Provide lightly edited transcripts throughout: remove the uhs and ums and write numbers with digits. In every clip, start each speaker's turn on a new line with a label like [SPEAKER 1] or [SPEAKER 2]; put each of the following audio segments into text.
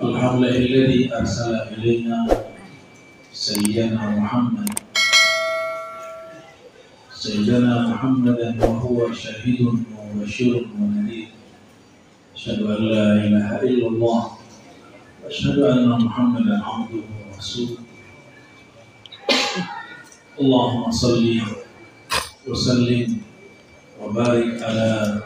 [SPEAKER 1] Alhamdulillahilladzi arsala ilaina sayyidina Muhammadan wa huwa syahidun wa mubashshirun wa nadhir. Asyhadu an la ilaha illallah wa asyhadu anna Muhammadan abduhu wa rasuluh. Allahumma shalli wa sallim wa barik ala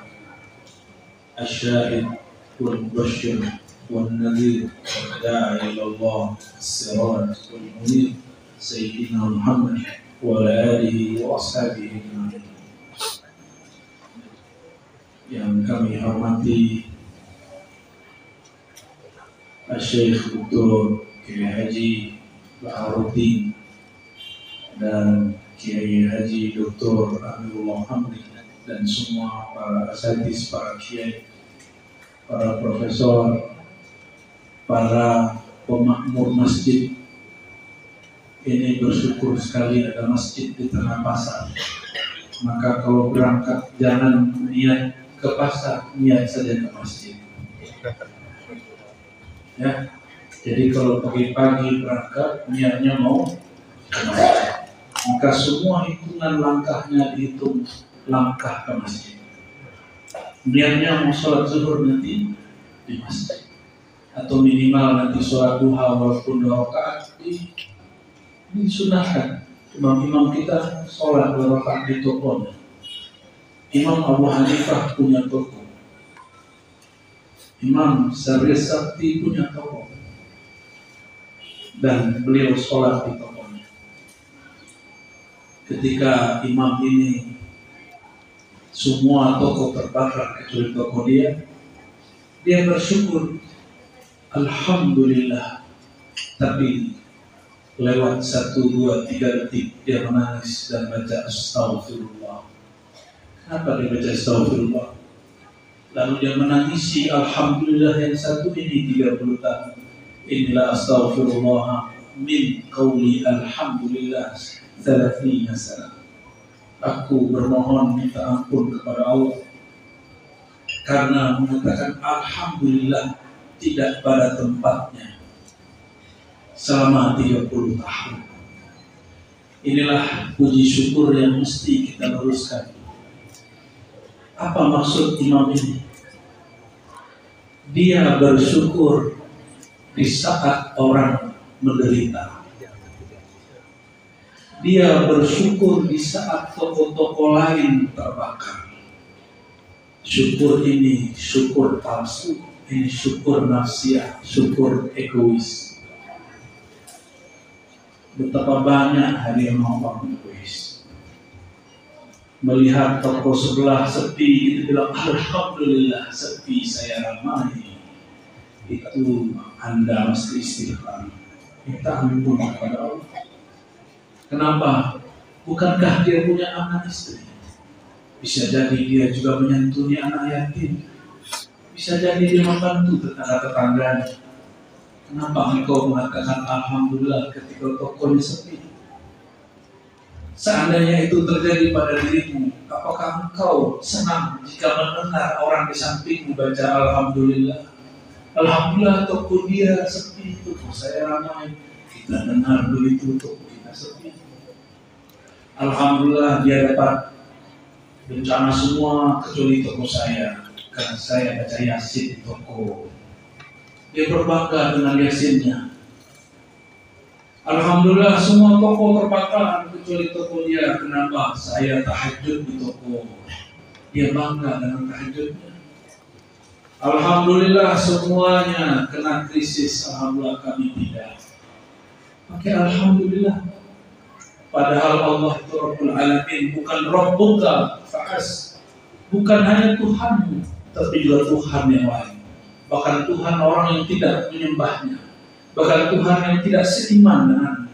[SPEAKER 1] asyahid wal mubashshir والنذير والداعي إلى الله السراج والمنير سيدنا محمد وعلى آله وأصحابه أجمعين. Yang kami hormati Syekh Dr. Kiai Haji Baharudin dan Kiai Haji Dr. Amirullah Hamdi dan semua para asatidz, para kiai, para profesor, para pemakmur masjid. Ini bersyukur sekali ada masjid di tengah pasar. Maka kalau berangkat jangan niat ke pasar, niat saja ke masjid. Ya, jadi kalau pagi-pagi berangkat niatnya mau ke masjid, maka semua hitungan langkahnya dihitung langkah ke masjid. Niatnya mau sholat zuhur nanti di masjid, atau minimal nanti sholat duha walaupun 2 rakaat disunahkan. Imam-imam kita sholat 2 rakaat di tokonya. Imam Abu Hanifah punya toko, Imam Syarif Sakti punya toko, dan beliau sholat di tokonya. Ketika imam ini semua toko terbakar kecuali toko dia bersyukur, alhamdulillah. Tapi lewat 1, 2, 3 detik dia menangis dan baca astaghfirullah. Kenapa dia baca astaghfirullah? Lalu dia menangisi alhamdulillah yang satu ini 30 tahun. Inilah astaghfirullah min qawli alhamdulillah 30 sana. Aku bermohon minta ampun kepada Allah karena mengatakan alhamdulillah tidak pada tempatnya selama 30 tahun. Inilah puji syukur yang mesti kita luruskan. Apa maksud imam ini? Dia bersyukur di saat orang menderita. Dia bersyukur di saat toko-toko lain terbakar. Syukur ini syukur palsu, ini syukur nafsiyah, syukur egois. Betapa banyak hari yang orang egois. Melihat toko sebelah sepi, kita bilang alhamdulillah sepi, saya ramai. Itu Anda mesti istighfar, minta ampun kepada Allah. Kenapa? Bukankah dia punya anak istri? Bisa jadi dia juga menyantuni anak yatim. Bisa jadi dia membantu tetangga-tetangganya. Kenapa engkau mengatakan alhamdulillah ketika tokonya sepi? Seandainya itu terjadi pada dirimu, apakah engkau senang jika mendengar orang di sampingmu baca alhamdulillah? Alhamdulillah toko dia sepi, toko saya ramai. Kita dengar begitu, toko kita sepi. Alhamdulillah dia dapat bencana semua kecuali toko saya, karena saya baca yasin di toko. Dia berbangga dengan yasinnya. Alhamdulillah semua toko terbakar kecuali toko dia. Kenapa? Saya tahajud di toko. Dia bangga dengan tahajudnya. Alhamdulillah semuanya kena krisis. Alhamdulillah kami tidak. Oke, alhamdulillah. Padahal Allah itu Rabbul Alamin, bukan Rabbuka fa'as. Bukan hanya Tuhanmu, tapi juga Tuhan yang lain. Bahkan Tuhan orang yang tidak menyembahnya. Bahkan Tuhan yang tidak seiman dengannya.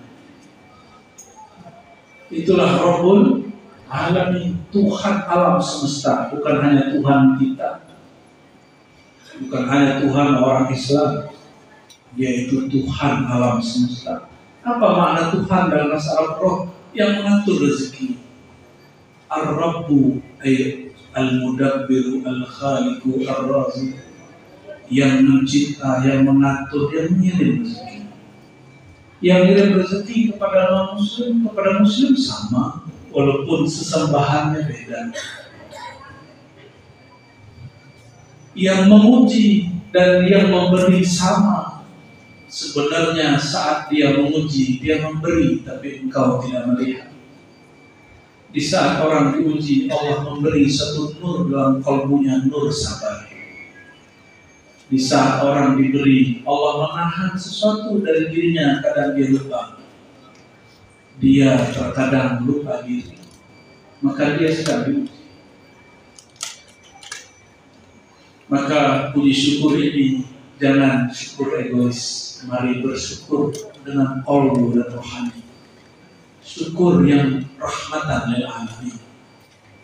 [SPEAKER 1] Itulah Rabbul Alamin, Tuhan alam semesta. Bukan hanya Tuhan kita, bukan hanya Tuhan orang Islam, yaitu Tuhan alam semesta. Apa makna Tuhan dalam bahasa Arab? Roh yang mengatur rezeki. Ar-Rabbu ay Al-Mudabbiru Al-Khaliqu Ar-Razi, yang mencipta, yang mengatur, yang mengirim rezeki. Yang ngirim rezeki kepada non-muslim, kepada muslim sama, walaupun sesembahannya beda. Yang memuji dan yang memberi sama. Sebenarnya saat dia memuji, dia memberi, tapi engkau tidak melihat. Di saat orang diuji, Allah memberi satu nur dalam kalbunya, nur sabar. Di saat orang diberi, Allah menahan sesuatu dari dirinya, kadang dia lupa. Dia terkadang lupa diri, maka dia sedang diuji. Maka puji syukur ini jangan syukur egois. Mari bersyukur dengan qalbu dan rohani. Syukur yang rahmatan lil alamin.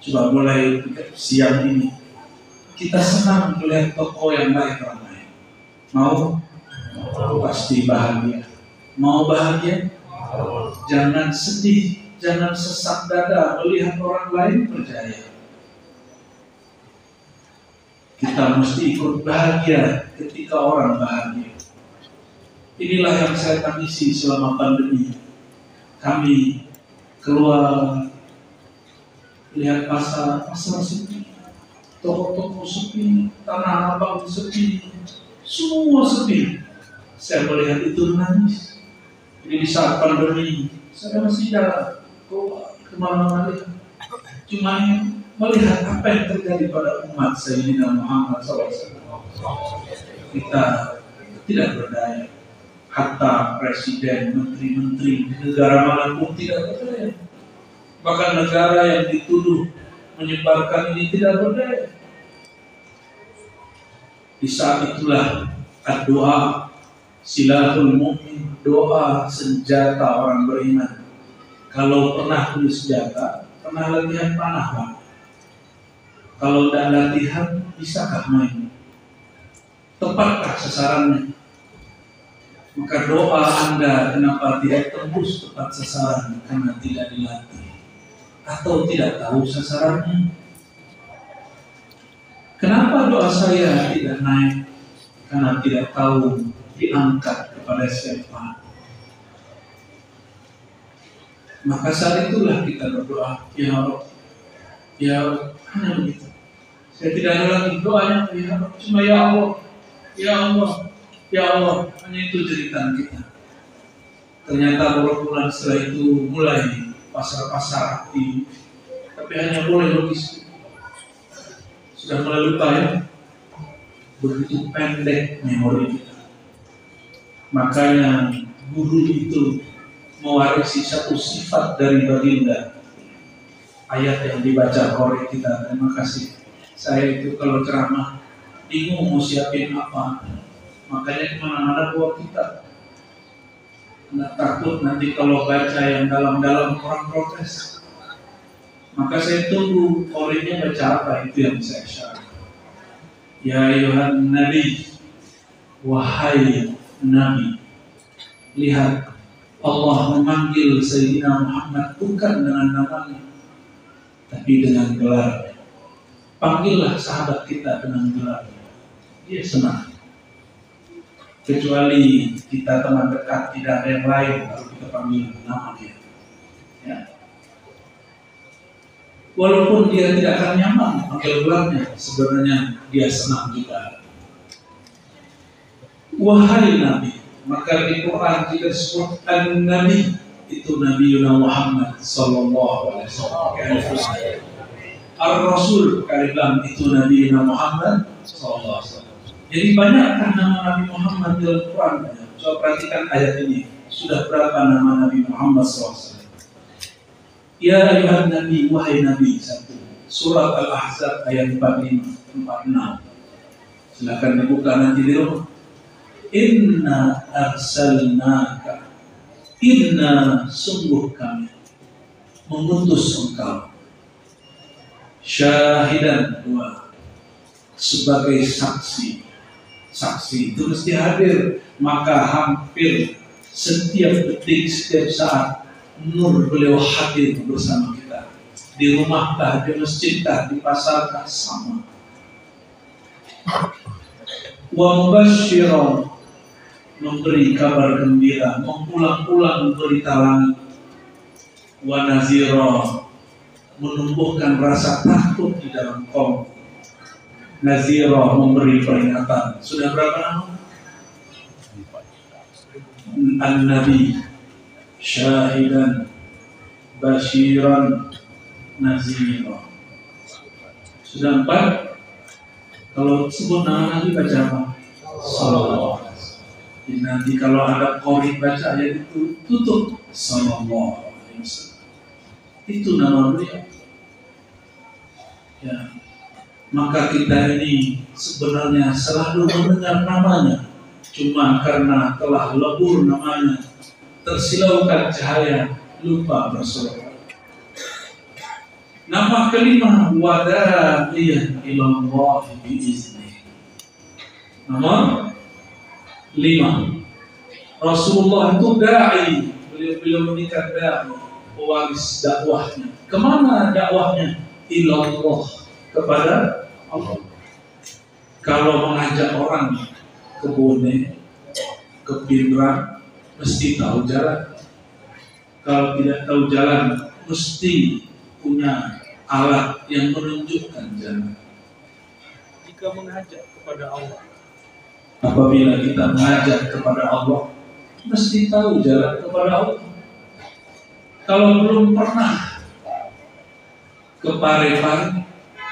[SPEAKER 1] Coba mulai siang ini kita senang melihat toko yang baik ramai. Mau? Pasti bahagia. Mau bahagia? Jangan sedih, jangan sesak dada melihat orang lain berjaya. Kita mesti ikut bahagia ketika orang bahagia. Inilah yang saya tangisi selama pandemi. Kami keluar, lihat pasar sepi, toko-toko sepi, tanah abang sepi, semua sepi. Saya melihat itu menangis. Ini di saat pandemi, saya masih jalan kemana-mana, cuma melihat apa yang terjadi pada umat Sayyidina Muhammad SAW. Kita tidak berdaya. Hatta presiden, menteri-menteri di negara manapun tidak berdaya. Bahkan negara yang dituduh menyebarkan ini tidak berdaya. Di saat itulah doa silahul mu'min, doa senjata orang beriman. Kalau pernah punya senjata, pernah latihan panah, Pak. Kalau tidak latihan, bisakah main? Tepatkah sasarannya? Maka doa Anda kenapa tidak tembus tepat sasaran? Karena tidak dilatih atau tidak tahu sasarannya. Kenapa doa saya tidak naik? Karena tidak tahu diangkat kepada siapa. Maka saat itulah kita berdoa, ya Allah, ya Allah, hanya begitu. Saya tidak ada lagi doanya, ya Allah, cuma ya Allah, ya Allah. Ya Allah, hanya itu jeritan kita. Ternyata beberapa bulan setelah itu mulai pasar-pasar aktif, tapi hanya boleh logistik. Sudah mulai lupa ya, begitu pendek memori kita. Makanya guru itu mewarisi satu sifat dari baginda. Ayat yang dibaca oleh kita, terima kasih. Saya itu kalau ceramah bingung mau siapin apa. Makanya kemana-mana bawa kitab. Nggak takut nanti kalau baca yang dalam-dalam orang protes. Maka saya tunggu korinnya baca apa, itu yang saya syarah. Ya ayuhan Nabi, wahai Nabi. Lihat, Allah memanggil Sayyidina Muhammad bukan dengan namanya, tapi dengan gelarnya. Panggillah sahabat kita dengan gelarnya. Dia senang. Kecuali kita teman dekat, tidak ada yang lain, baru kita panggil nama dia. Ya. Walaupun dia tidak akan nyaman panggil gelarnya, sebenarnya dia senang juga. Wahai Nabi, maka di Quran kita sebut An-Nabi, itu Nabi Muhammad Sallallahu Alaihi Wasallam. Ar-Rasul kalian itu Nabi Muhammad Sallallahu Alaihi Wasallam. Jadi banyakkah nama Nabi Muhammad dalam Quran? Coba perhatikan ayat ini. Sudah berapa nama Nabi Muhammad SAW? Ya ayuhan Nabi, wahai Nabi. Satu. Surat Al-Ahzab ayat 45, 46. Silakan dibuka nanti di rumah. Inna arsalnaka. Inna sungguh kami mengutus engkau. Syahidan dua. Sebagai saksi. Saksi itu mesti hadir, maka hampir setiap detik, setiap saat nur beliau hadir bersama kita. di rumahkah, di masjidkah, di pasarkah, sama. Wa mubasysyiran, memberi kabar gembira, mengulang-ulang berita langit. Wa nazira, menumbuhkan rasa takut di dalam kaum. Nazira, memberi peringatan. Sudah berapa nama? An-Nabi, syahidan, basyiran, nazira. Sudah 4. Kalau sebut nama Nabi baca apa? Sallallahu. Jadi nanti kalau ada qori baca ayat itu tutup sallallahu alaihi wasallam. Itu nama beliau. Ya. Maka kita ini sebenarnya selalu mendengar namanya, cuma karena telah lebur namanya, tersilaukan cahaya, lupa bersolawat. Nama kelima, wada'iyan ilallah biizni. Nomor 5, Rasulullah itu da'i, beliau menikah da'i, pewaris dakwahnya. Kemana dakwahnya? Ilallah, kepada Allah. Kalau mengajak orang ke Bone, ke Pindrang, mesti tahu jalan. Kalau tidak tahu jalan, mesti punya alat yang menunjukkan jalan. Jika mengajak kepada Allah, apabila kita mengajak kepada Allah, mesti tahu jalan kepada Allah. Kalau belum pernah ke Parepare,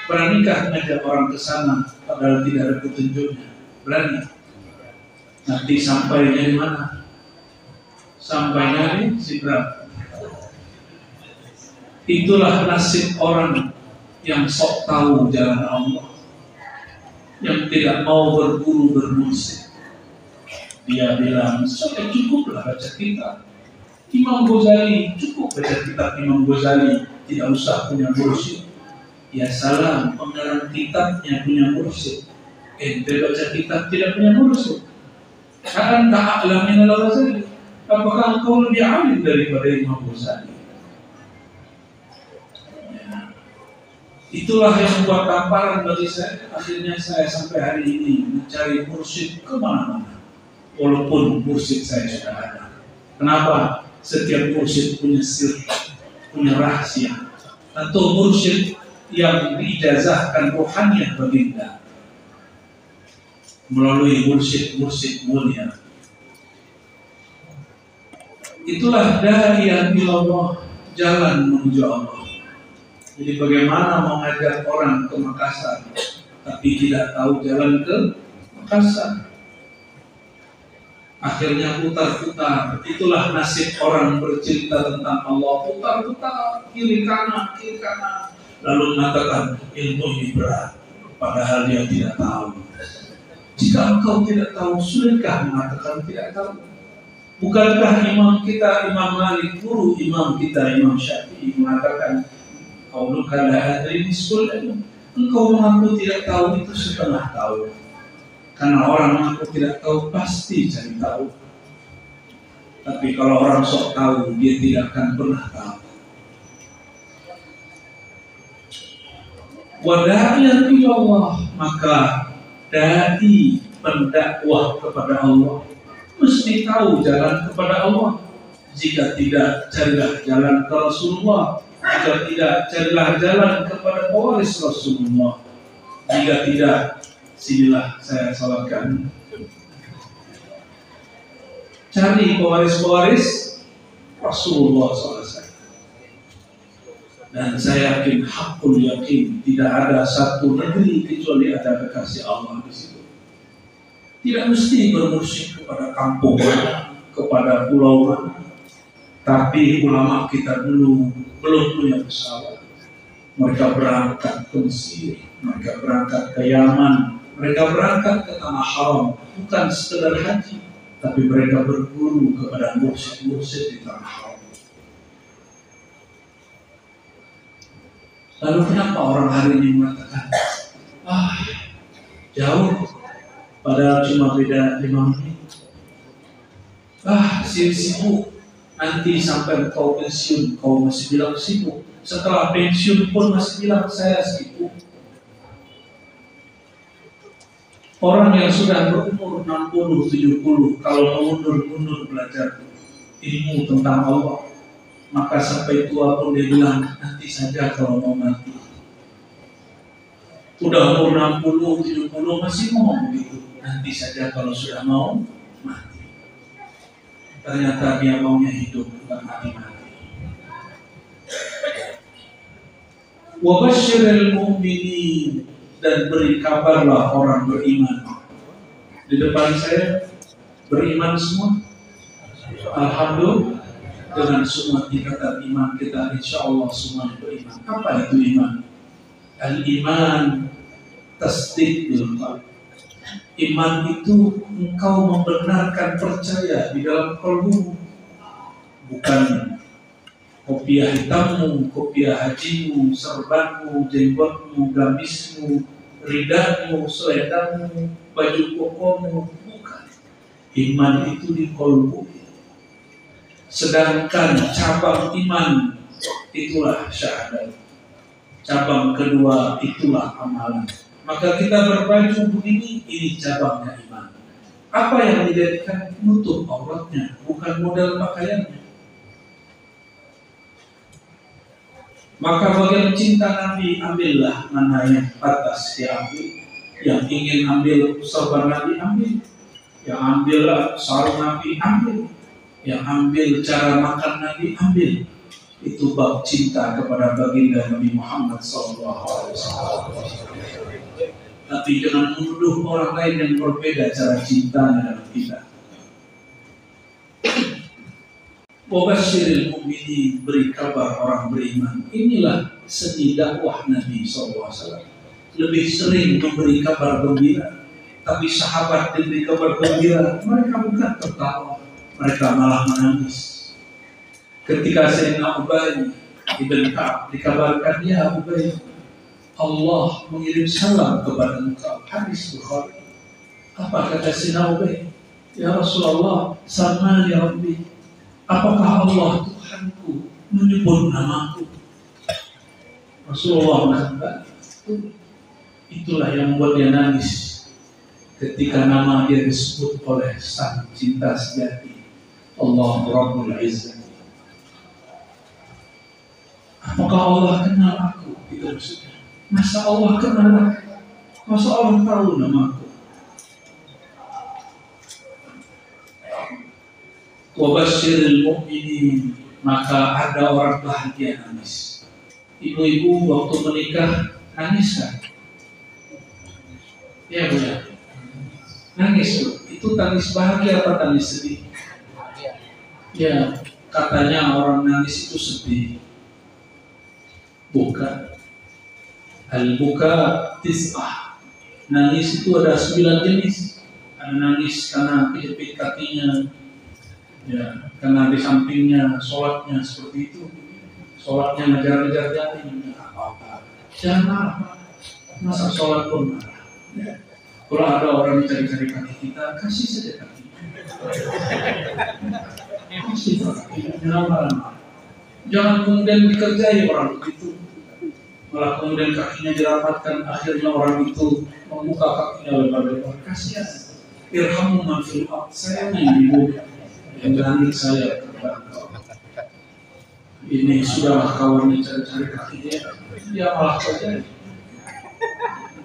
[SPEAKER 1] beranikah mengajak orang ke sana padahal tidak ada petunjuknya? Berani? Nanti sampainya di mana? Sampainya di Sidrap. Itulah nasib orang yang sok tahu jalan Allah, yang tidak mau berburu bermusik. Dia bilang, sudah cukuplah baca kitab Imam Ghazali, cukup baca kitab Imam Ghazali, tidak usah punya mursyid. Ya salam, pengarang kitabnya punya mursyid. Ente baca kitab tidak punya mursyid. Kan tak a'lam min al-Ghazali. Apakah engkau lebih alim daripada Imam Ghazali? Itulah yang membuat tamparan bagi saya. Akhirnya saya sampai hari ini mencari mursyid kemana-mana, walaupun mursyid saya sudah ada. Kenapa? Setiap mursyid punya sir, punya rahasia. Atau mursyid yang diijazahkan rohaniah baginda melalui mursyid mulia. Itulah da'iyah ilallah, jalan menuju Allah. Jadi bagaimana mengajak orang ke Makassar tapi tidak tahu jalan ke Makassar? Akhirnya putar-putar. Itulah nasib orang bercerita tentang Allah, putar-putar kiri kanan, lalu mengatakan ilmu ini berat, padahal dia tidak tahu. Jika engkau tidak tahu, sudahkah mengatakan tidak tahu? Bukankah imam kita, Imam Malik, guru imam kita, Imam Syafi'i, mengatakan qauluka la adri nisful ilm. Engkau mengaku tidak tahu itu setengah tahu. Karena orang mengaku tidak tahu pasti cari tahu. Tapi kalau orang sok tahu, dia tidak akan pernah tahu. Wada'iyan ilallah, maka dai pendakwah kepada Allah mesti tahu jalan kepada Allah. Jika tidak, carilah jalan ke Rasulullah. Jika tidak, carilah jalan kepada pewaris Rasulullah. Jika tidak, sinilah saya salatkan. Cari pewaris-pewaris Rasulullah SAW. Dan saya yakin, hakul yakin, tidak ada satu negeri kecuali ada kekasih Allah di situ. Tidak mesti bermusyrik kepada kampung mana, kepada pulau mana. Tapi ulama kita dulu belum punya pesawat. Mereka berangkat ke Mesir, mereka berangkat ke Yaman, mereka berangkat ke Tanah Haram, bukan sekedar haji, tapi mereka berguru kepada mursyid-mursyid di Tanah Haram. Lalu kenapa orang hari ini mengatakan, jauh, padahal cuma beda 5 menit. Sibuk, Nanti sampai kau pensiun, kau masih bilang sibuk. Setelah pensiun pun masih bilang saya sibuk. Orang yang sudah berumur 60, 70, kalau mundur-mundur belajar ilmu tentang Allah, maka sampai tua pun dia bilang, nanti saja kalau mau mati. Udah umur 60, 70 masih ngomong begitu, nanti saja kalau sudah mau mati. Ternyata dia maunya hidup, bukan mati-mati. Wa basyiril mu'minin, dan beri kabarlah orang beriman. Di depan saya beriman semua. Alhamdulillah, dengan semua tingkatan iman kita, insya Allah semuanya beriman. Apa itu iman? Al-iman tasdik bil qalb. Iman itu engkau membenarkan, percaya di dalam kalbu, bukan kopiah hitammu, kopiah hajimu, serbanmu, jenggotmu, gamismu, ridahmu, selendangmu, baju kokomu, bukan. Iman itu di kalbu. Sedangkan cabang iman itulah syahadat. Cabang kedua itulah amalan. Maka kita berbaju begini, ini cabangnya iman. Apa yang dijadikan? Nutup auratnya, bukan model pakaiannya. Maka bagian cinta Nabi, ambillah mana yang atas diambil. Yang ingin ambil sorban Nabi, ambil. Yang ambillah sarung Nabi, ambil. Yang ambil cara makan Nabi, ambil. Itu bab cinta kepada baginda Nabi Muhammad SAW. Tapi jangan menuduh orang lain yang berbeda cara cintanya dalam kita. Wabasyiril mu'minin, beri kabar orang beriman. Inilah seni dakwah Nabi SAW. Lebih sering memberi kabar gembira. Tapi sahabat diberi kabar gembira, mereka bukan tertawa, mereka malah menangis. Ketika Sayyidina Ubay ibn Ka'ab dikabarkan, ya Ubay, Allah mengirim salam kepada engkau. Hadis Bukhari. Apa kata Sayyidina Ubay? Ya Rasulullah, sama ya Rabbi, apakah Allah Tuhanku menyebut namaku? Rasulullah mengatakan, itulah yang membuat dia nangis ketika nama dia disebut oleh sang cinta sejati, Allah Rabbul Izzah. Apakah Allah kenal aku? Itu maksudnya. Masa Allah kenal aku? Masa Allah tahu namaku? Wabasyiril mu'minin, maka ada orang bahagia nangis. Ibu-ibu waktu menikah nangis kan? Ya Bu ya. Nangis loh. Itu tangis bahagia apa tangis sedih? Ya, katanya orang nangis itu sedih. Bukan. Al-buka tis'ah. Nangis itu ada 9 jenis. Ada nangis karena kejepit kakinya, ya, karena di sampingnya sholatnya seperti itu. Sholatnya ngejar-ngejar jari, apa-apa. Jangan marah. Masa sholat pun marah. Ya. Kalau ada orang yang cari-cari kaki kita, kasih saja kaki. Kasih kaki. Jangan marah. Jangan kemudian dikerjai orang begitu. Malah kemudian kakinya dirapatkan, akhirnya orang itu membuka kakinya lebar-lebar. Kasihan. Irhamu man fil ardh, saya yang ibu yang berani saya kepada kau. Ini sudahlah kawannya cari-cari kaki dia malah kerja.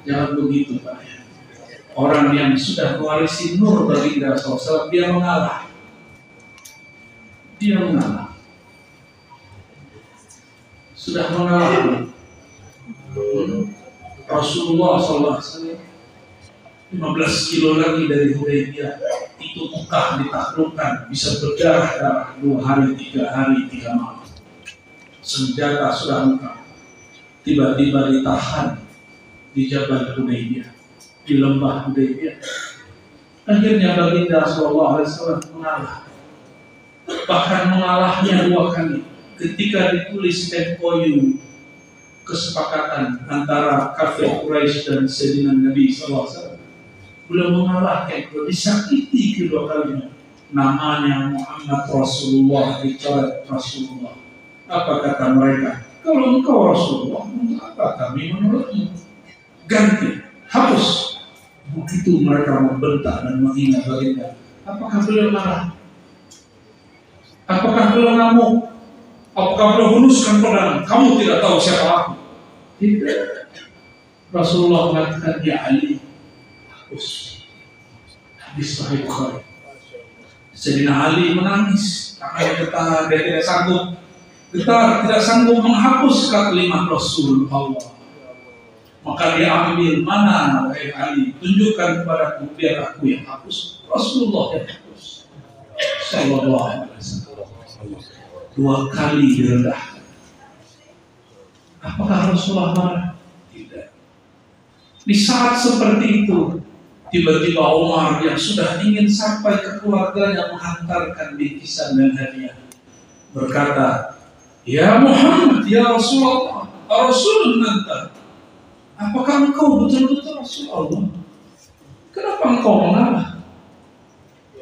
[SPEAKER 1] Jangan begitu Pak. Orang yang sudah mewarisi nur baginda SAW, dia mengalah. Dia mengalah. Sudah mengalah. Rasulullah SAW 15 kilo lagi dari Hudaybiyah, itu Mekah ditaklukkan, bisa berdarah-darah 2 hari, 3 hari, 3 malam. Senjata sudah lengkap. Tiba-tiba ditahan di Jabal Hudaybiyah, di lembah Hudaybiyah. Akhirnya baginda SAW mengalah. Bahkan mengalahnya 2 kali. Ketika ditulis MOU, kesepakatan antara kafir Quraisy dan Sayyidina Nabi SAW, beliau mengalahkan, beliau disakiti kedua kalinya. namanya Muhammad Rasulullah, dicoret Rasulullah. Apa kata mereka? Kalau engkau Rasulullah, untuk apa kami menurutmu? Ganti, hapus. Begitu mereka membentak dan menghina baginda. Apakah beliau marah? Apakah beliau ngamuk? Apakah beliau hunuskan pedang? Kamu tidak tahu siapa aku? Tidak. Rasulullah mengatakan, ya Ali, hapus. Hadis Sahih Bukhari. Sayyidina Ali menangis karena dia tidak sanggup. Getar, tidak sanggup menghapus kalimat Rasulullah. Maka dia ambil, mana wahai Ali, tunjukkan kepadaku biar aku yang hapus. Rasulullah yang hapus. Sallallahu alaihi wasallam. 2 kali direndahkan. Apakah Rasulullah marah? Tidak. Di saat seperti itu, tiba-tiba Umar yang sudah ingin sampai ke keluarganya menghantarkan bingkisan dan hadiah berkata, ya Muhammad, ya Rasulullah, Rasulun anta. Apakah engkau betul-betul Rasulullah? Kenapa engkau mengalah?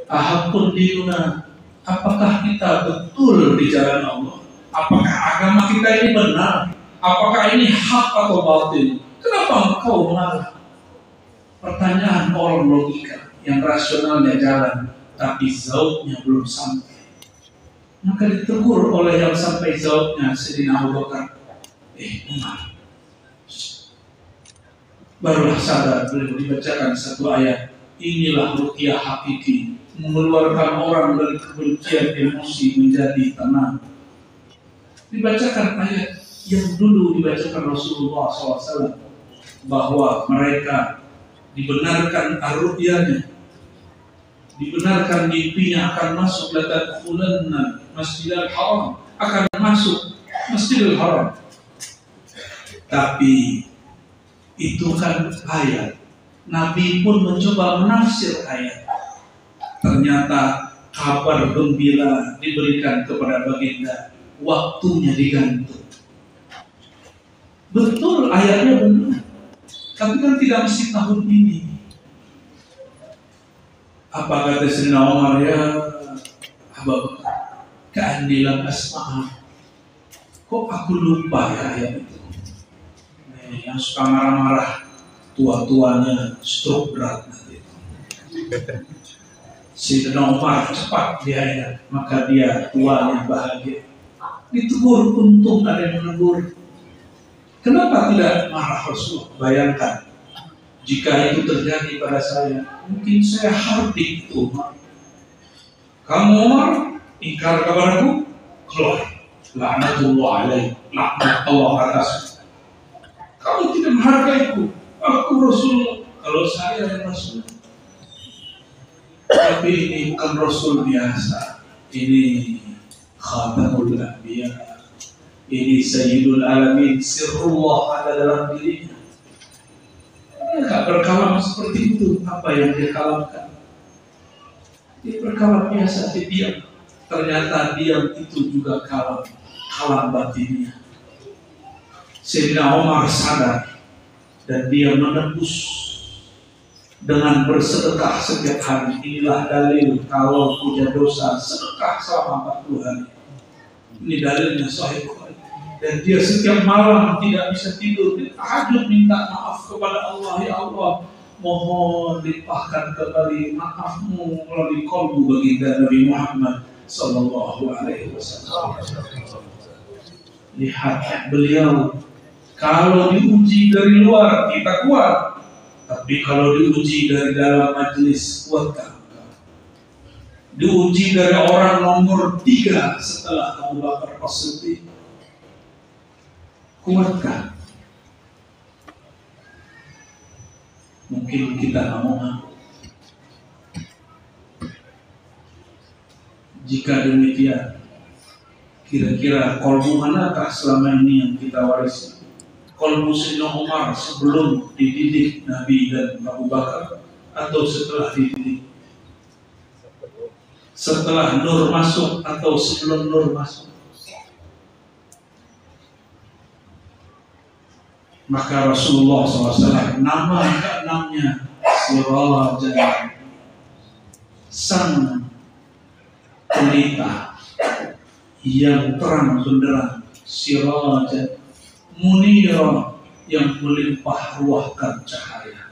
[SPEAKER 1] Ahakun dinuna. Apakah kita betul di jalan Allah? Apakah agama kita ini benar? Apakah ini hak atau batil? Kenapa engkau mengalah? Pertanyaan orang logika yang rasionalnya jalan, tapi zautnya belum sampai. Maka ditegur oleh yang sampai zautnya, Sayyidina Abu Bakar. Umar. Barulah sadar, beliau dibacakan satu ayat. Inilah ruqyah hakiki, mengeluarkan orang dari kebencian emosi menjadi tenang. Dibacakan ayat yang dulu dibacakan Rasulullah SAW, bahwa mereka dibenarkan ar-ruqyahnya, dibenarkan mimpinya akan masuk latadkhulanna Masjidil Haram, akan masuk Masjidil Haram. Tapi itu kan ayat. Nabi pun mencoba menafsir ayat. Ternyata kabar gembira diberikan kepada baginda, waktunya digantung. Betul ayatnya benar, tapi kan tidak mesti tahun ini. Apa kata Sayyidina Umar, ya Abu Bakar, keandilan asma'ah. Kok aku lupa ya ayat itu? Yang suka marah-marah, tua-tuanya stroke berat nanti. Sayyidina Umar cepat dia ingat, maka dia tuanya bahagia. Ditegur, untung ada yang menegur. Kenapa tidak marah Rasulullah? Bayangkan, jika itu terjadi pada saya, mungkin saya hardik itu. Kamu Umar, ingkar kepadaku, keluar. Laknatullah alaih, laknat Allah atas. Kamu tidak menghargaiku, aku Rasul. Kalau saya yang Rasul. Tapi ini bukan Rasul biasa. Ini Khatamul Anbiya. Ini Sayyidul Alamin. Sirrullah ada dalam dirinya. Dia tak berkalam seperti itu. Apa yang dia kalamkan? Dia berkalam biasa, dia diam. Ternyata diam itu juga kalam batinnya. Sayyidina Umar sadar dan dia menembus dengan bersedekah setiap hari. Inilah dalil kalau punya dosa sedekah selama 40 hari. Ini dalilnya Sahih Bukhari. Dan dia setiap malam tidak bisa tidur, dia tahajud minta maaf kepada Allah. Ya Allah, mohon limpahkan kembali maafmu melalui qalbu baginda Nabi Muhammad Sallallahu Alaihi Wasallam. Lihat beliau. Kalau diuji dari luar kita kuat, tapi kalau diuji dari dalam majelis kuatkah? Diuji dari orang nomor 3 setelah Abu Bakar As-Siddiq, kuatkah? Mungkin kita tak mau ngaku. Jika demikian, kira-kira kolbu manakah selama ini yang kita warisi? Kolbu Sayyidina Umar sebelum dididik Nabi dan Abu Bakar, atau setelah dididik? Setelah nur masuk atau sebelum nur masuk? Maka Rasulullah SAW nama keenamnya Sirajan, sang pelita yang terang benderang, sirajan munira yang melimpah ruahkan cahaya,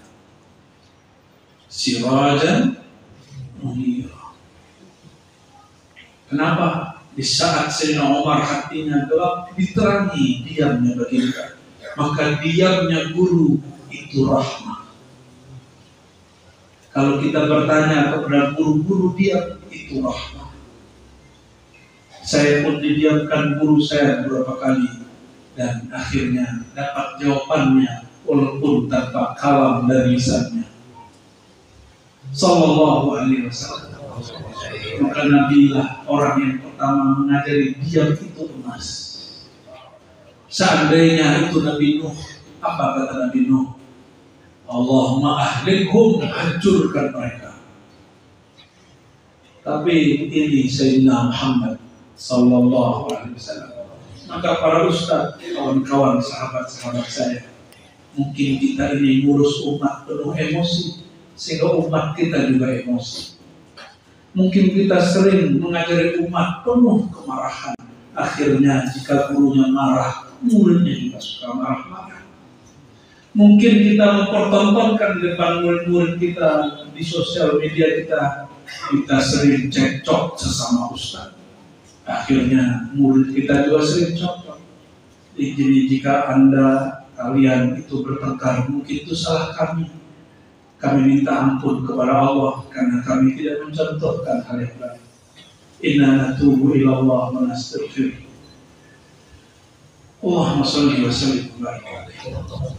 [SPEAKER 1] sirajan munira. Kenapa? Di saat Sayyidina Umar hatinya gelap, diterangi diamnya baginda. Maka diamnya guru itu rahmat. Kalau kita bertanya kepada guru-guru diam, itu rahmat. Saya pun didiamkan guru saya beberapa kali, dan akhirnya dapat jawabannya walaupun tanpa kalam dari lisannya. Sallallahu alaihi wasallam. Maka Nabilah orang yang pertama mengajari diam itu emas. Seandainya itu Nabi Nuh, apa kata Nabi Nuh? Allahumma ahlikhum, hancurkan mereka. Tapi ini Sayyidina Muhammad Sallallahu alaihi wasallam. Maka para ustaz, kawan-kawan, sahabat-sahabat saya, mungkin kita ini ngurus umat penuh emosi, sehingga umat kita juga emosi. Mungkin kita sering mengajari umat penuh kemarahan. Akhirnya jika gurunya marah, muridnya juga suka marah-marah. Mungkin kita mempertontonkan di depan murid-murid kita di sosial media kita sering cekcok sesama ustaz. Akhirnya murid kita juga sering cekcok. Jadi jika kalian itu bertengkar, mungkin itu salah kami. Kami minta ampun kepada Allah karena kami tidak mencontohkan hal yang baik. Inna natubu ila Allah wa nastaghfir. Allahumma shalli wa sallim wa barik alaihi.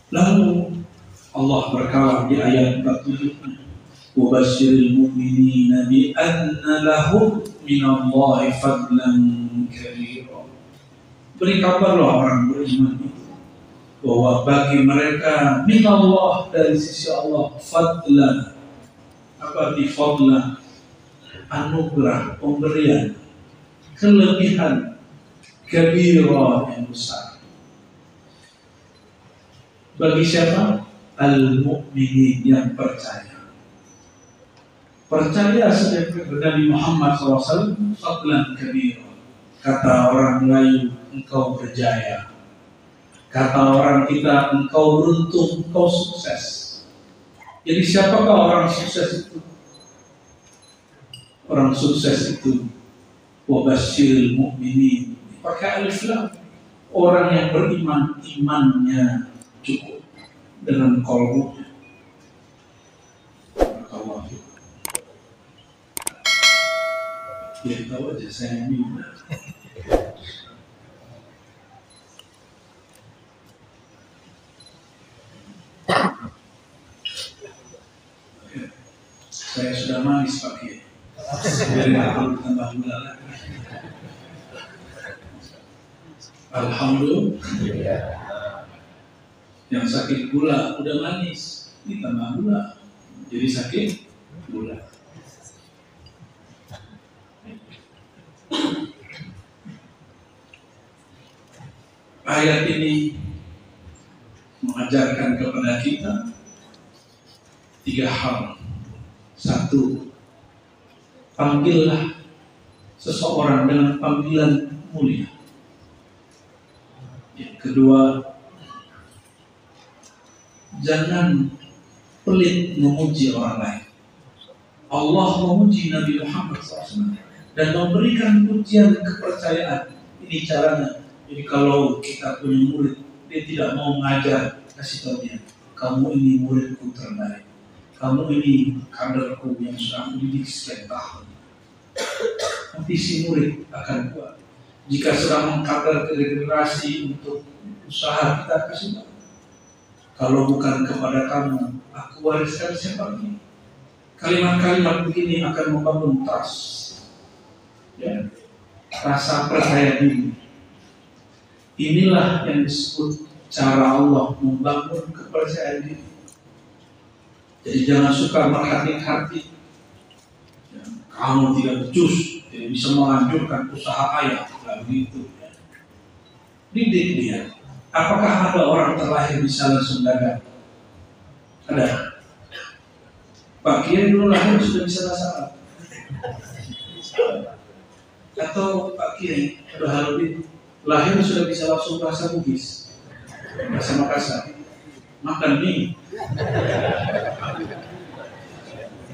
[SPEAKER 1] Lalu Allah berkalam di ayat 47, wa basyiril mu'minina bi anna lahum minallahi fadlan kabira. Beri kabarlah orang beriman itu bahwa bagi mereka minallah, dari sisi Allah, fadlan. Apa arti fadlan? Anugerah, pemberian, kelebihan, kabira yang besar. Bagi siapa? Al-mu'minin, yang percaya. Percaya sebagai Nabi Muhammad SAW, fadlan kabira. Kata orang Melayu, engkau berjaya. Kata orang kita, engkau beruntung, engkau sukses. Jadi siapakah orang sukses itu? Orang sukses itu wa basyiril mu'minin, pakai alif lam. Orang yang beriman, imannya cukup dengan qalbunya. Barakallahu fikum. Ya tahu aja saya minta. Saya sudah manis pakai, biar nggak perlu tambah gula lagi. Alhamdulillah. Yang sakit gula udah manis, ditambah gula, jadi sakit gula. Ayat ini mengajarkan kepada kita 3 hal. 1, panggillah seseorang dengan panggilan mulia. Yang kedua, jangan pelit memuji orang lain. Allah memuji Nabi Muhammad SAW dan memberikan pujian kepercayaan. Ini caranya. Jadi kalau kita punya murid, dia tidak mau mengajar, kasih tahu dia, kamu ini muridku terbaik. Kamu ini kaderku yang sudah aku didik sekian tahun. Nanti si murid akan kuat. Jika sedang mengkader ke generasi untuk usaha, kita kasih tahu. Kalau bukan kepada kamu, aku wariskan siapa ini. Kalimat-kalimat begini akan membangun trust, ya, rasa percaya diri. Inilah yang disebut cara Allah membangun kepercayaan diri. Jadi jangan suka berhati-hati. Ya, kamu tidak becus, tidak bisa melanjutkan usaha ayah, tidak begitu. Ya. Didik dia. Apakah ada orang terlahir bisa langsung dagang? Ada. Pak Kiai dulu lahir sudah bisa bahasa Arab. Atau Pak Kiai Haruddin lahir sudah bisa langsung bahasa Bugis, bahasa Makassar. Makan mie.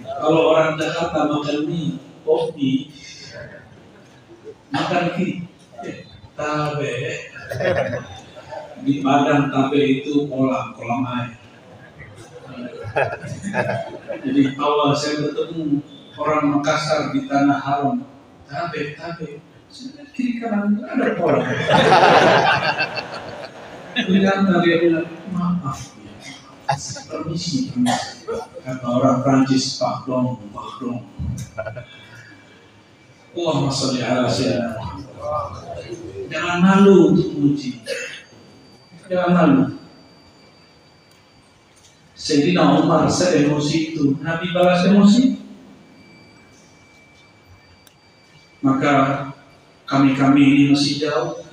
[SPEAKER 1] Kalau orang Jakarta makan mie, kopi, makan mie, tabe. Di Padang tabe itu kolam air. Jadi awal saya bertemu orang Makassar di Tanah Haram, tabe. Saya kiri kanan ada kolam. Ternyata dia bilang, maaf, permisi. Kata orang Prancis, pardon. Allahumma sholli ala sayyidina Muhammad. Jangan malu untuk muji. Jangan malu. Sayyidina Umar se-emosi itu, Nabi balas emosi. Maka kami ini masih jauh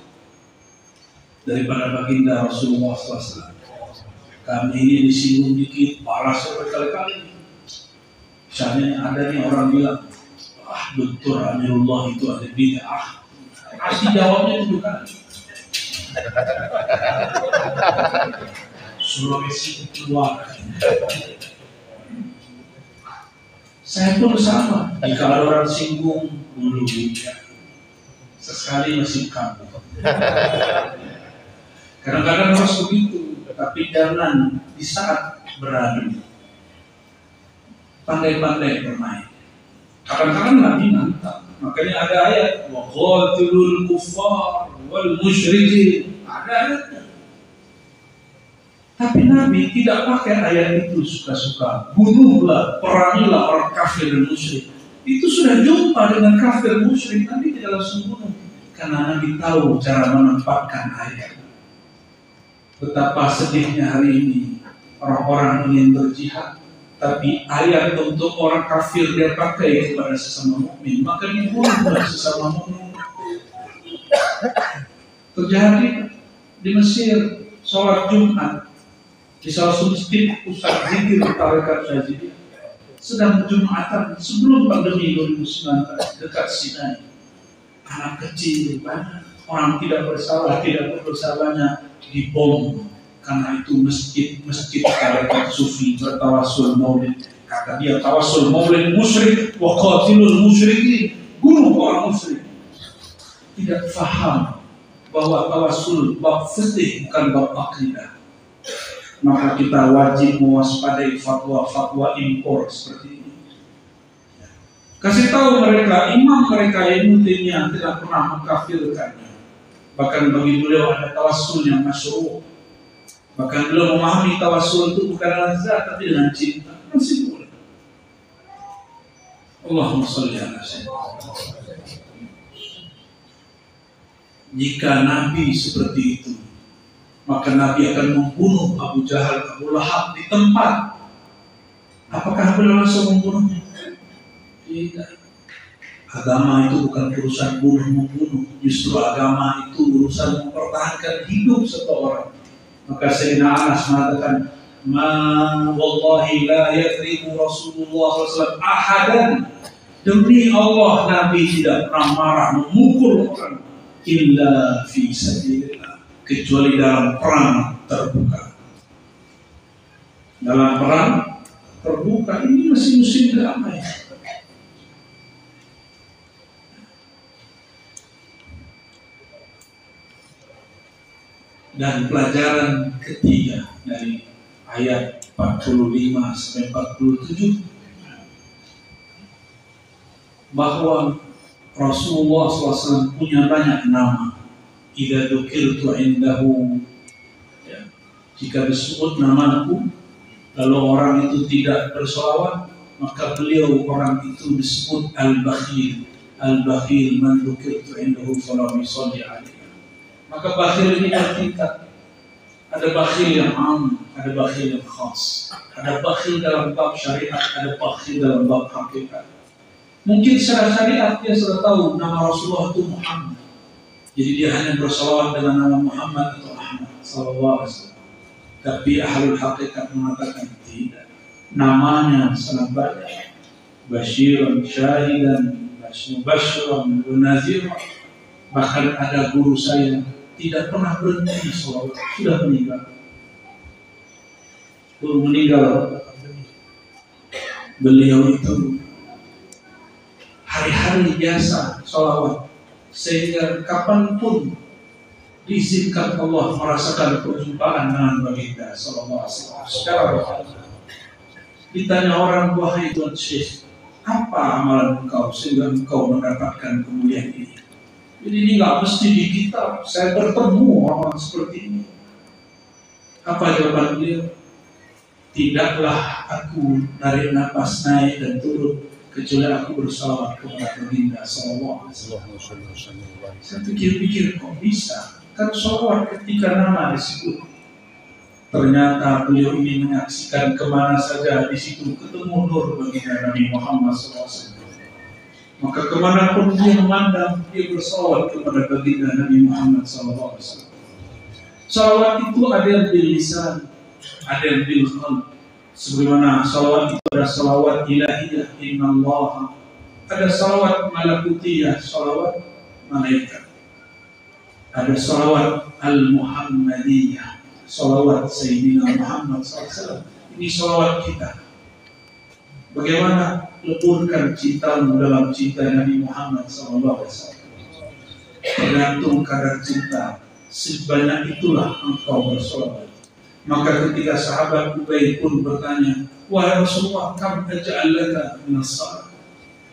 [SPEAKER 1] daripada baginda Rasulullah SAW. Kami ini disinggung dikit, parah berkali-kali. Misalnya ada nih orang bilang, Dr. Amirullah itu ada bid'ah. Pasti jawabnya itu bukan. Sulawesi keluar. Saya pun sama. Jika ada orang singgung, dulu ya. Sesekali masih kamu. Kadang-kadang harus begitu, tapi jangan di saat beradu. Pandai-pandai bermain. Kadang-kadang Nabi nantang. Makanya ada ayat wa qatilul kuffar wal musyrikin. Ada ayatnya. Tapi Nabi tidak pakai ayat itu suka-suka. Bunuhlah, perangilah orang kafir dan musyrik. Itu sudah jumpa dengan kafir musyrik, Nabi tidak langsung bunuh. Karena Nabi tahu cara menempatkan ayat. Betapa sedihnya hari ini orang-orang ingin berjihad, tapi ayat untuk orang kafir dia pakai kepada sesama mukmin, maka dibunuhlah sesama mukmin. Terjadi di Mesir sholat Jumat di salah satu masjid pusat zikir tarekat Syazili sedang Jumatan sebelum pandemi 2019 dekat Sinai. Anak kecil banyak, orang tidak bersalahnya dibom karena itu masjid tarekat sufi bertawasul maulid. Kata dia tawasul maulid musyrik wa qatilul musyrikin, bunuh orang musyrik. Tidak faham bahwa tawasul bab fikih bukan bab akidah. Maka kita wajib mewaspadai fatwa-fatwa impor seperti ini. Kasih tahu mereka, imam mereka Ibnu Taimiyah tidak pernah mengkafirkannya. Bahkan bagi beliau ada tawassul yang masyru'. Bahkan beliau memahami tawassul itu bukan dengan zat tapi dengan cinta. Masih boleh. Allahumma sholli ala sayyidina. Jika Nabi seperti itu, maka Nabi akan membunuh Abu Jahal, Abu Lahab di tempat. Apakah beliau langsung membunuhnya? Tidak. Agama itu bukan urusan bunuh-membunuh. Justru agama itu urusan mempertahankan hidup seseorang. Maka Sayyidina Anas mengatakan, wallahi la yadribu Rasulullah SAW ahadan. Demi Allah, Nabi tidak pernah marah memukul orang illa fi sabilillah, kecuali dalam perang terbuka. Dalam perang terbuka ini masih musim damai. Dan pelajaran ketiga dari ayat 45 sampai 47 bahwa Rasulullah SAW punya banyak nama. Idza dzukirtu indahu, ya, jika disebut namaku lalu orang itu tidak bersolawat, maka beliau orang itu disebut al-bakhil. Al-bakhil man dzukirtu indahu falam yusalli alaihi. Maka bakhil ini bertingkat. Ada bakhil yang am, ada bakhil yang khas. Ada bakhil dalam bab syariat, ada bakhil dalam bab hakikat. Mungkin secara syariat dia sudah tahu nama Rasulullah itu Muhammad. Jadi dia hanya bersalawat dengan nama Muhammad atau Ahmad sallallahu alaihi wasallam. Tapi ahlul hakikat mengatakan tidak. namanya sangat banyak. Basyiran, syahidan, mubasyiran, munazir. Bahkan ada guru saya tidak pernah berhenti sholat, sudah meninggal. Guru meninggal, beliau itu hari-hari biasa sholawat, sehingga kapanpun diizinkan Allah merasakan perjumpaan dengan baginda sallallahu alaihi wasallam secara rohani. Ditanya orang, wahai Tuan Syekh, apa amalan engkau sehingga engkau mendapatkan kemuliaan ini? Jadi ini nggak mesti di kitab. Saya bertemu orang seperti ini. Apa jawaban beliau? Tidaklah aku narik nafas naik dan turun kecuali aku bersalawat kepada baginda sallallahu alaihi wasallam. Saya pikir-pikir kok bisa? Kan salawat ketika nama disebut. Ternyata beliau ini menyaksikan kemana saja di situ ketemu nur baginda Nabi Muhammad SAW. Maka kemanapun dia memandang, dia bersalawat kepada baginda Nabi Muhammad SAW. Salawat itu ada yang bil lisan, ada yang bil qalb. Sebagaimana salawat itu ada salawat ilahiyah, innallah. Ada salawat malakutiyah, salawat malaikat. Ada salawat al-Muhammadiyah, salawat Sayyidina Muhammad SAW. Ini salawat kita. Bagaimana leburkan cintamu dalam cinta Nabi Muhammad SAW. Tergantung kadar cinta, sebanyak itulah engkau bersolawat. Maka ketika sahabat Ubay pun bertanya, wahai Rasulullah, kam aja'al laka minas salat?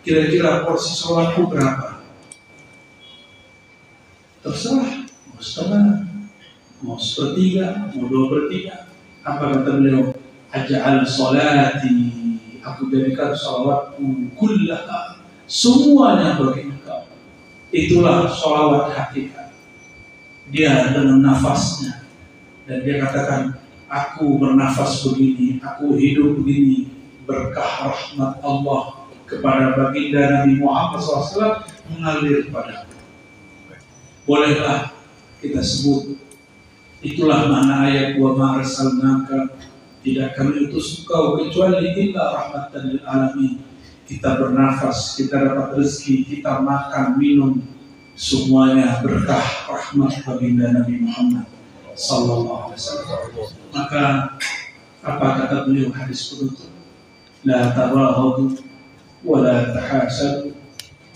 [SPEAKER 1] Kira-kira porsi sholatku berapa? Terserah, mau setengah, mau sepertiga, mau 2/3. Apa kata beliau? Aja'al sholati, aku jadikan sholawatku kullaha, semuanya bagi engkau. Itulah sholawat hakikat. Dia dengan nafasnya, dan dia katakan, aku bernafas begini, aku hidup begini, berkah rahmat Allah kepada baginda Nabi Muhammad SAW mengalir padaku. Bolehlah kita sebut, itulah makna ayat wa ma arsalnaka, tidak kami utus engkau kecuali illa rahmatan lil alamin. Kita bernafas, kita dapat rezeki, kita makan, minum, semuanya berkah rahmat baginda Nabi Muhammad sallallahu alaihi wasallam. Maka apa kata beliau hadis penutup? La tabaghadu wa la tahasadu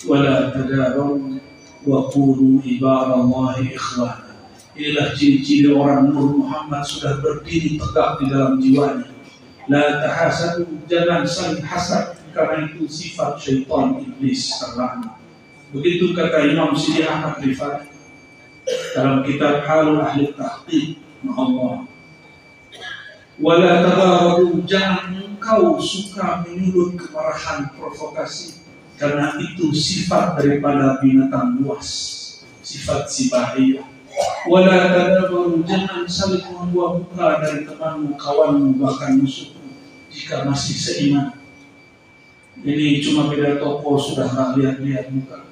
[SPEAKER 1] wa la tadabaru wa qulu ibadallahi ikhwana. Inilah ciri-ciri orang Nur Muhammad sudah berdiri tegak di dalam jiwanya. La tahasadu, jangan saling hasad, karena itu sifat syaitan iblis terlaknat. Begitu kata Imam Sidi Ahmad Rifai dalam kitab Halul Ahli Tahqiq Allah. Wala tabaradu, jangan engkau suka menyulut kemarahan, provokasi, karena itu sifat daripada binatang buas, sifat sibahiyah. Wala tadabaru, jangan saling membuat muka dari temanmu, kawanmu, bahkan musuhmu jika masih seiman. Ini cuma beda toko, sudah tak lihat-lihat muka,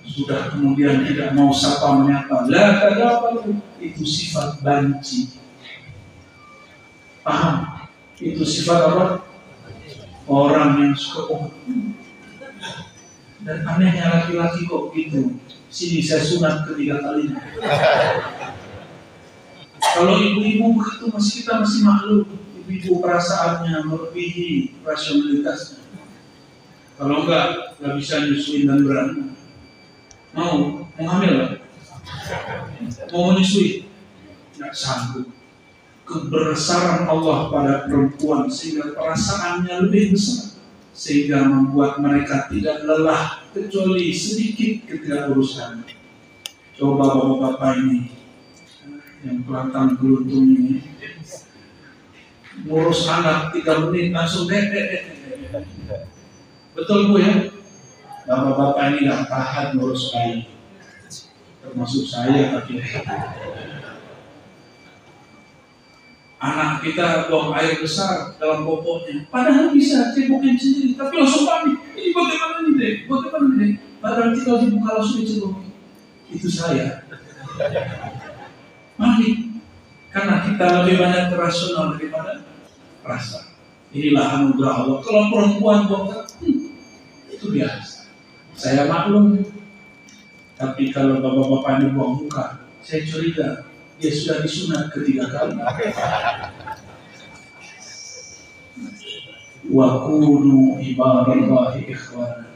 [SPEAKER 1] sudah kemudian tidak mau sapa menyapa. La tadabaru, itu sifat banci. Paham? Itu sifat apa? Orang yang suka bohong. Dan anehnya laki-laki kok gitu. Sini saya sunat ketiga kali. Kalau ibu-ibu begitu kita masih maklum. Ibu-ibu perasaannya melebihi rasionalitasnya. Kalau enggak bisa nyusuin dan beranak. Mau hamil? Mau menyusui? Enggak sanggup. Kebesaran Allah pada perempuan sehingga perasaannya lebih besar, sehingga membuat mereka tidak lelah kecuali sedikit ketika urusan. Coba bapak-bapak ini yang kelihatan beruntung ini ngurus anak 3 menit langsung betul Bu ya? Bapak-bapak ini gak tahan ngurus bayi, termasuk saya kaki. Anak kita buang air besar dalam popoknya, padahal bisa cebokin sendiri, tapi langsung panik. Ini bagaimana nih deh? Bagaimana nih? Padahal tinggal dibuka langsung dicebokin. Itu saya. Panik. Karena kita lebih banyak rasional daripada rasa. Inilah anugerah Allah. Kalau perempuan bongkar, itu biasa. Saya maklum. Tapi kalau bapak-bapak ini buang muka, saya curiga dia sudah disunat ketiga kali. Wa kunu ibadallahi ikhwana.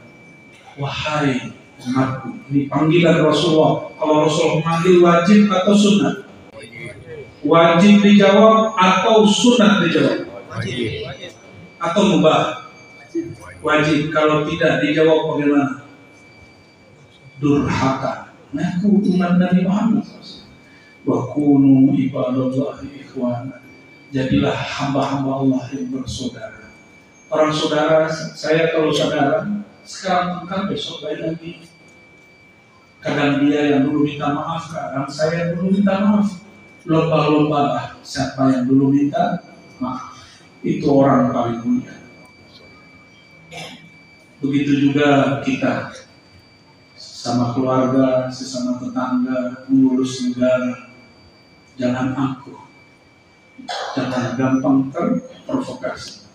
[SPEAKER 1] Wahai umatku, ini panggilan Rasulullah. Kalau Rasulullah memanggil wajib atau sunat? Wajib dijawab atau sunat dijawab? Wajib. Atau mubah? Wajib. Kalau tidak dijawab bagaimana? Durhaka. Mengaku umat Nabi Muhammad. Wa kunu ibadallahi ikhwana. Jadilah hamba-hamba Allah yang bersaudara. Orang saudara, saya kalau saudara, sekarang tengkar, besok baik lagi. Kadang dia yang dulu minta maaf, kadang saya yang dulu minta maaf. Lomba-lomba lah siapa yang dulu minta maaf. Itu orang paling mulia. Begitu juga kita, sama keluarga, sesama tetangga, mengurus negara. Jangan angkuh, jangan gampang terprovokasi.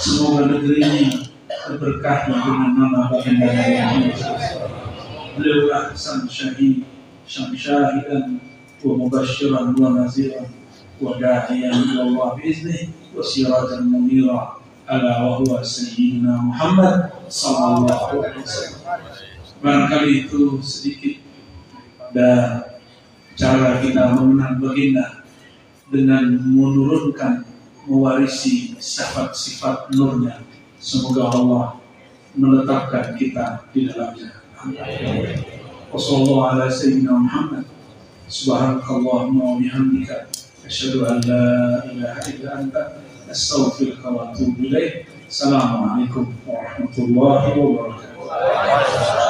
[SPEAKER 1] Semoga negeri ini terberkati dengan nama baginda Nabi Muhammad. Beliaulah sang syahid, sang syahidan, wa mubasyiran wa naziran, wa da'iyan ila Allah biiznih, wa sirajan munira, ala wa huwa sayyidina Muhammad sallallahu alaihi wasallam. Barangkali itu sedikit dan cara kita mengenal baginda dengan menurunkan, mewarisi sifat-sifat nurnya. Semoga Allah menetapkan kita di dalamnya. Wassallallahu ala sayyidina Muhammad. Subhanakallahumma wa bihamdika asyhadu an la ilaha illa anta astaghfiruka wa atubu ilaik. Assalamualaikum warahmatullahi wabarakatuh.